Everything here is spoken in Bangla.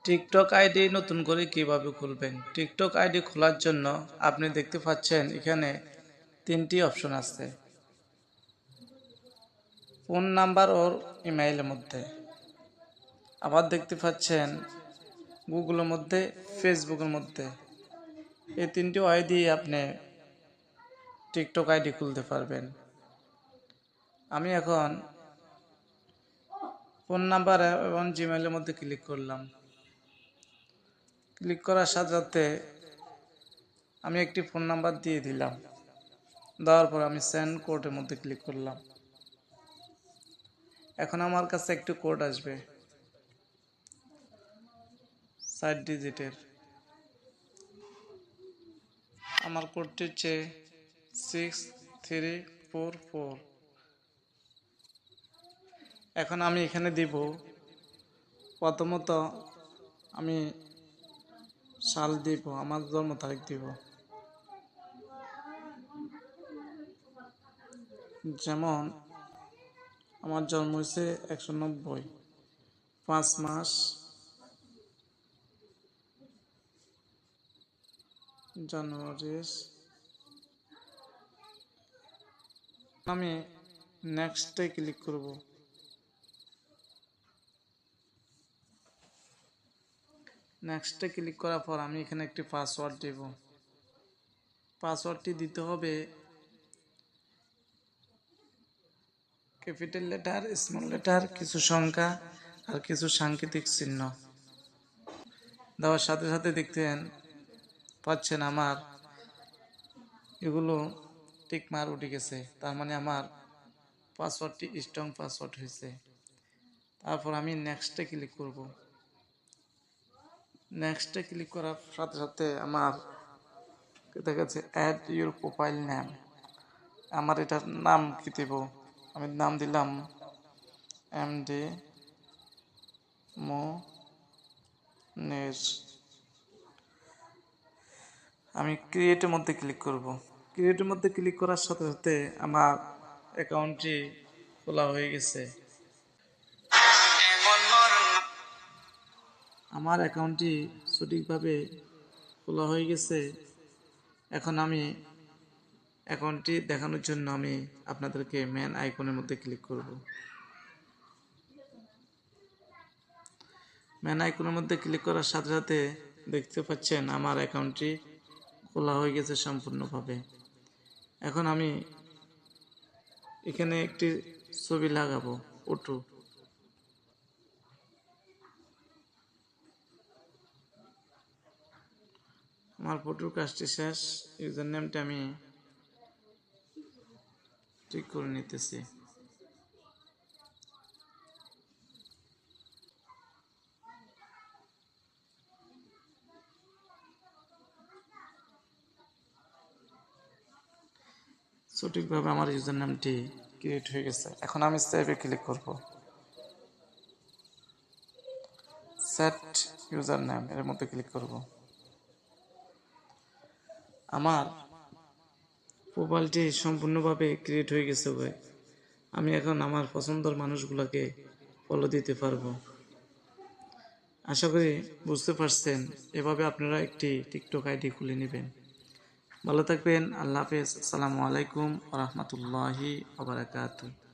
টিকটক আইডি নতুন করে কিভাবে খুলবেন? টিকটক আইডি খোলার জন্য আপনি দেখতে পাচ্ছেন এখানে 3টি অপশন আছে। ফোন নাম্বার ও ইমেইলের মধ্যে। আবার দেখতে পাচ্ছেন গুগলের মধ্যে, ফেসবুকের মধ্যে। এই 3টি ওয়ে দিয়ে আপনি টিকটক আইডি খুলতে পারবেন। আমি এখন ফোন নাম্বার এবং জিমেইলের মধ্যে ক্লিক করলাম। ক্লিক করার সাথে সাথে আমি একটি ফোন নাম্বার দিয়ে দিলাম। দেওয়ার পর আমি সেন্ড কোডের মধ্যে ক্লিক করলাম। এখন আমার কাছে একটি কোড আসবে 4 ডিজিটের। আমার কোডটি হচ্ছে 6344। এখন আমি এখানে দিব, প্রথমত আমি সাল দিব, আমার জন্ম তারিখ দিব, যেমন আমার জন্ম হয়েছে 190, 5 মাস, জানুয়ারি। আমি নেক্সটে ক্লিক করব। নেক্সটে ক্লিক করার পর আমি এখানে একটি পাসওয়ার্ড দেব। পাসওয়ার্ডটি দিতে হবে ক্যাপিটাল লেটার, স্মল লেটার, কিছু সংখ্যা আর কিছু সাংকেতিক চিহ্ন। দেওয়ার সাথে সাথে দেখতে পাচ্ছেন আমার এগুলো টিকমার উঠে গেছে, তার মানে আমার পাসওয়ার্ডটি স্ট্রং পাসওয়ার্ড হয়েছে। তারপর আমি নেক্সটে ক্লিক করব। নেক্সটে ক্লিক করার সাথে সাথে আমার দেখা যাচ্ছে অ্যাড ইউর প্রোফাইল নেম। আমার এটার নাম কি দেব? আমি নাম দিলাম এমডি মোনের। আমি ক্রিয়েটের মধ্যে ক্লিক করব। ক্রিয়েটের মধ্যে ক্লিক করার সাথে সাথে আমার অ্যাকাউন্টটি খোলা হয়ে গেছে। আমার অ্যাকাউন্টটি সঠিকভাবে খোলা হয়ে গেছে। এখন আমি অ্যাকাউন্টটি দেখানোর জন্য আমি আপনাদেরকে মেন আইকনের মধ্যে ক্লিক করব। মেন আইকনের মধ্যে ক্লিক করার সাথে সাথে দেখতে পাচ্ছেন আমার অ্যাকাউন্টটি খোলা হয়ে গেছে সম্পূর্ণভাবে। এখন আমি এখানে একটি ছবি লাগাবো, ফটো। আমার ফটোর কাজটি শেষ। ইউজার নেমটা আমি ঠিক করে নিতেছি। সঠিকভাবে আমার ইউজার নামটি ক্রিয়েট হয়ে গেছে। এখন আমি সেভে ক্লিক করব। সেট ইউজার নেম এর মধ্যে ক্লিক করব। আমার প্রোফাইলটি সম্পূর্ণভাবে ক্রিয়েট হয়ে গেছে ভাই। আমি এখন আমার পছন্দের মানুষগুলোকে ফলো দিতে পারবো। আশা করি বুঝতে পারছেন। এভাবে আপনারা একটি টিকটক আইডি খুলে নেবেন। ভালো থাকবেন। আল্লাহ হাফেজ। আসসালামু আলাইকুম ওয়া রাহমাতুল্লাহি ওয়া বারাকাতুহু।